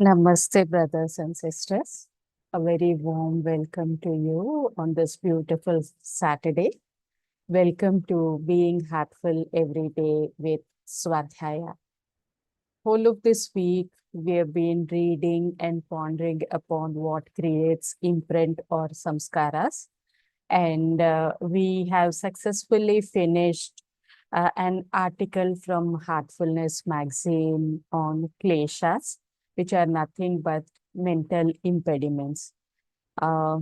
Namaste, brothers and sisters. A very warm welcome to you on this beautiful Saturday. Welcome to Being Heartful Every Day with Swadhyaya. Whole of this week, we have been reading and pondering upon what creates imprint or samskaras. And we have successfully finished an article from Heartfulness magazine on kleshas, which are nothing but mental impediments. Uh,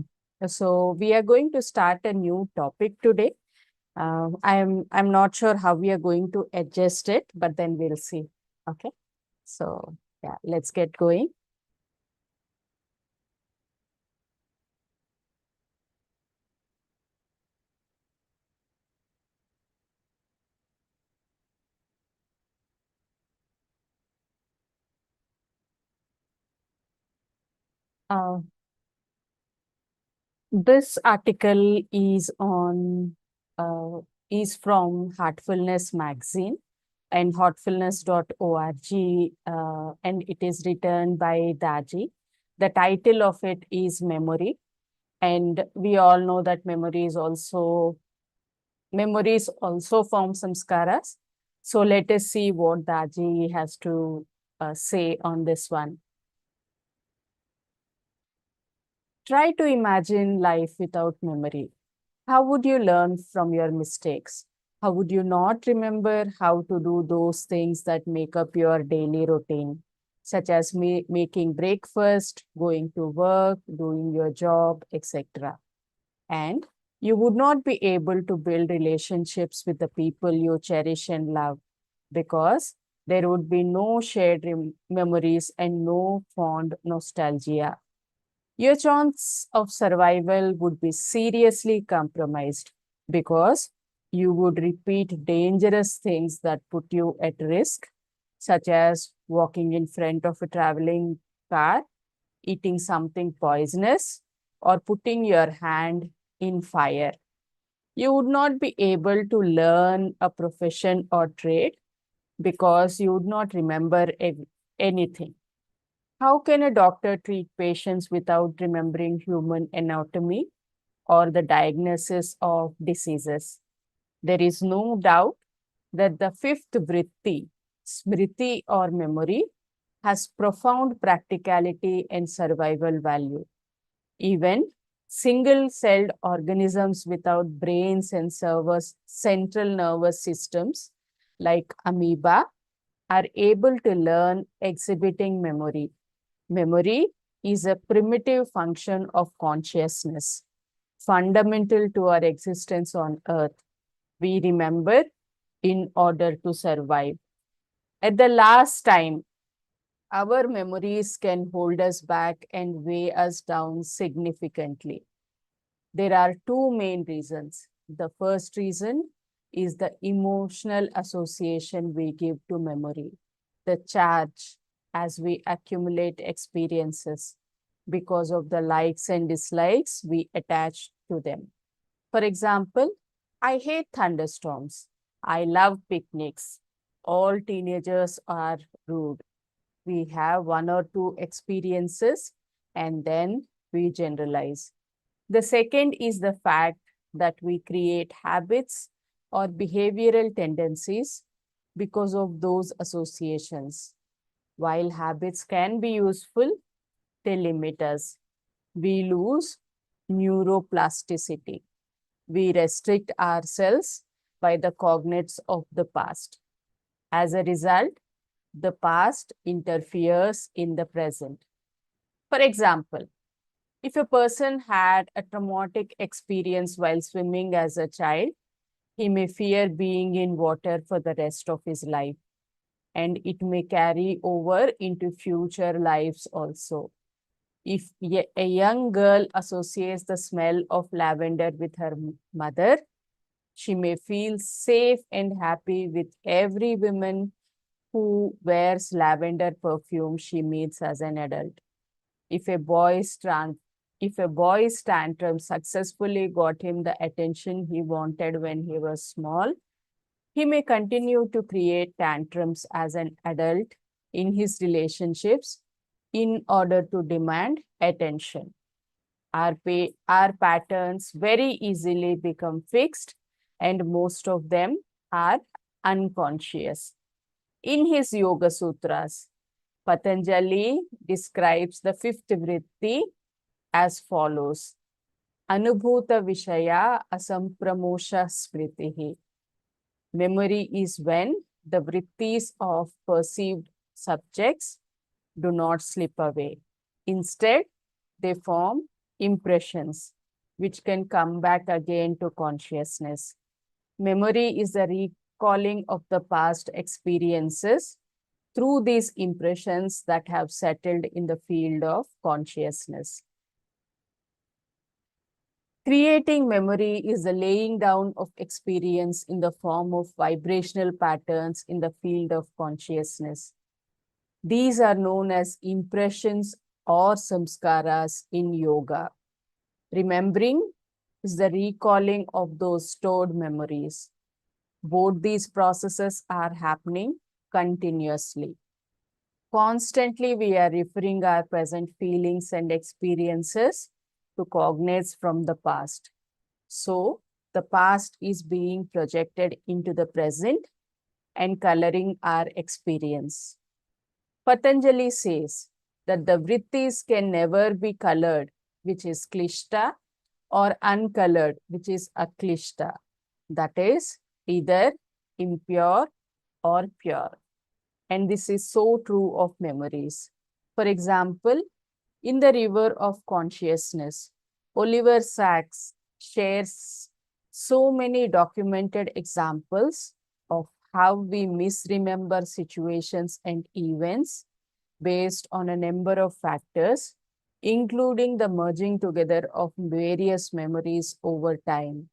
so we are going to start a new topic today. I'm not sure how we are going to adjust it, but then we'll see. Okay. So yeah, let's get going. Uh, This article uh, is from Heartfulness magazine and heartfulness.org, and it is written by Daji. The title of it is Memory, and we all know that memories also form samskaras. So let us see what Daji has to say on this one. Try to imagine life without memory. How would you learn from your mistakes? How would you not remember how to do those things that make up your daily routine, such as making breakfast, going to work, doing your job, etc.? And you would not be able to build relationships with the people you cherish and love because there would be no shared memories and no fond nostalgia. Your chance of survival would be seriously compromised because you would repeat dangerous things that put you at risk, such as walking in front of a traveling car, eating something poisonous, or putting your hand in fire. You would not be able to learn a profession or trade because you would not remember anything. How can a doctor treat patients without remembering human anatomy or the diagnosis of diseases? There is no doubt that the fifth vritti, smriti or memory, has profound practicality and survival value. Even single-celled organisms without brains and central nervous systems like amoeba are able to learn exhibiting memory. Memory is a primitive function of consciousness, fundamental to our existence on earth. We remember in order to survive. At the last time, our memories can hold us back and weigh us down significantly. There are two main reasons. The first reason is the emotional association we give to memory, the charge as we accumulate experiences because of the likes and dislikes we attach to them. For example, I hate thunderstorms. I love picnics. All teenagers are rude. We have one or two experiences and then we generalize. The second is the fact that we create habits or behavioral tendencies because of those associations. While habits can be useful, they limit us. We lose neuroplasticity. We restrict ourselves by the cognates of the past. As a result, the past interferes in the present. For example, if a person had a traumatic experience while swimming as a child, he may fear being in water for the rest of his life, and it may carry over into future lives also. If a young girl associates the smell of lavender with her mother, she may feel safe and happy with every woman who wears lavender perfume she meets as an adult. If a boy's tantrum successfully got him the attention he wanted when he was small, he may continue to create tantrums as an adult in his relationships, in order to demand attention. Our patterns very easily become fixed, and most of them are unconscious. In his Yoga Sutras, Patanjali describes the fifth vritti as follows. Anubhuta Vishaya Asampramosha Smritihi. Memory is when the vrittis of perceived subjects do not slip away. Instead, they form impressions which can come back again to consciousness. Memory is the recalling of the past experiences through these impressions that have settled in the field of consciousness. Creating memory is the laying down of experience in the form of vibrational patterns in the field of consciousness. These are known as impressions or samskaras in yoga. Remembering is the recalling of those stored memories. Both these processes are happening continuously. Constantly, we are referring our present feelings and experiences to cognates from the past. So, the past is being projected into the present and coloring our experience. Patanjali says that the vrittis can never be colored, which is klishta, or uncolored, which is aklishta. That is either impure or pure. And this is so true of memories. For example, in the river of consciousness, Oliver Sacks shares so many documented examples of how we misremember situations and events based on a number of factors, including the merging together of various memories over time,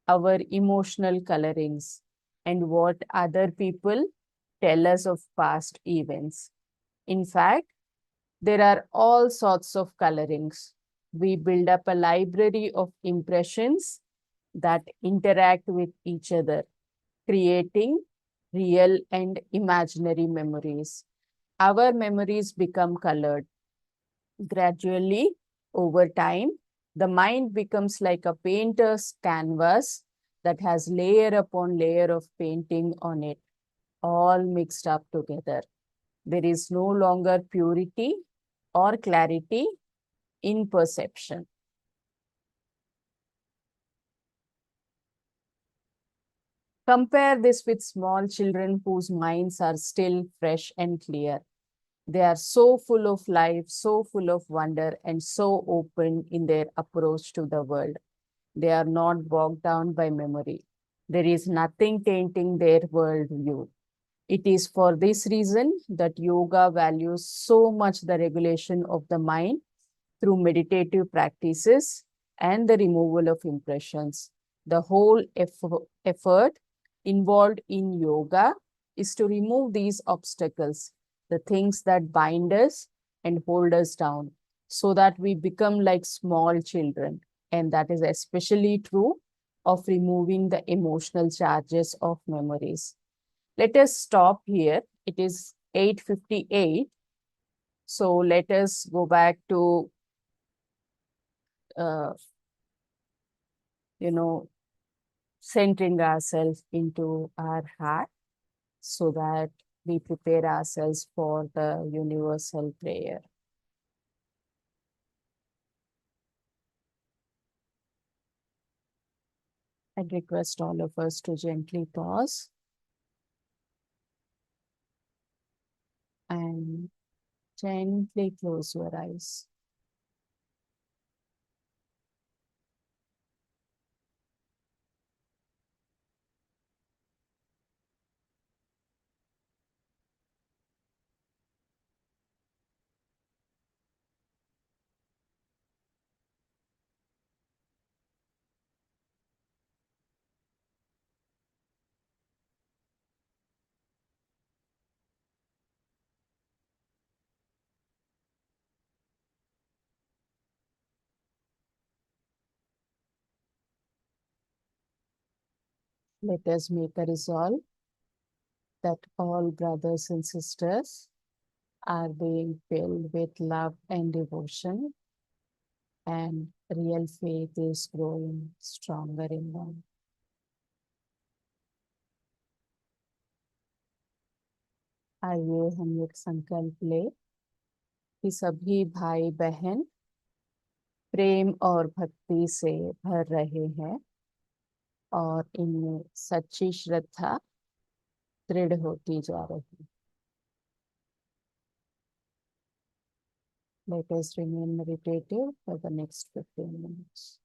our emotional colorings, and what other people tell us of past events. In fact, there are all sorts of colorings. We build up a library of impressions that interact with each other, creating real and imaginary memories. Our memories become colored. Gradually, over time, the mind becomes like a painter's canvas that has layer upon layer of painting on it, all mixed up together. There is no longer purity or clarity in perception. Compare this with small children whose minds are still fresh and clear. They are so full of life, so full of wonder, and so open in their approach to the world. They are not bogged down by memory. There is nothing tainting their worldview. It is for this reason that yoga values so much the regulation of the mind through meditative practices and the removal of impressions. The whole effort involved in yoga is to remove these obstacles, the things that bind us and hold us down, so that we become like small children. And that is especially true of removing the emotional charges of memories. Let us stop here. It is 8:58. So let us go back to, uh, you know, centering ourselves into our heart so that we prepare ourselves for the universal prayer. I'd request all of us to gently pause and gently close your eyes. Let us make a resolve that all brothers and sisters are being filled with love and devotion, and real faith is growing stronger in them. आइए हम एक संकल्प ले कि सभी भाई बहन प्रेम और भक्ति से भर रहे हैं और इनमें सच्ची श्रद्धा दृढ़ होती जा रही है. Let us remain meditative for the next 15 minutes.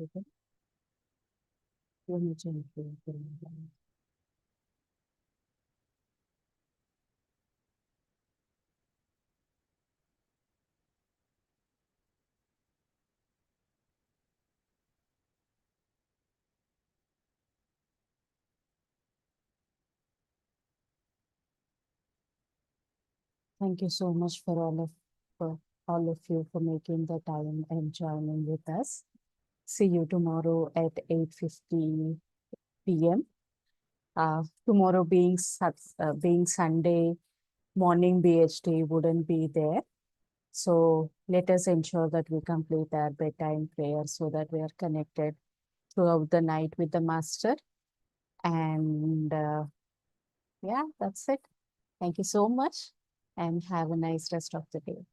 Okay. Let me change the line. Thank you so much for all of you for making the time and joining with us. See you tomorrow at 8:50 p.m. Tomorrow being Sunday, morning BHD wouldn't be there. So let us ensure that we complete our bedtime prayer so that we are connected throughout the night with the Master. And yeah, that's it. Thank you so much and have a nice rest of the day.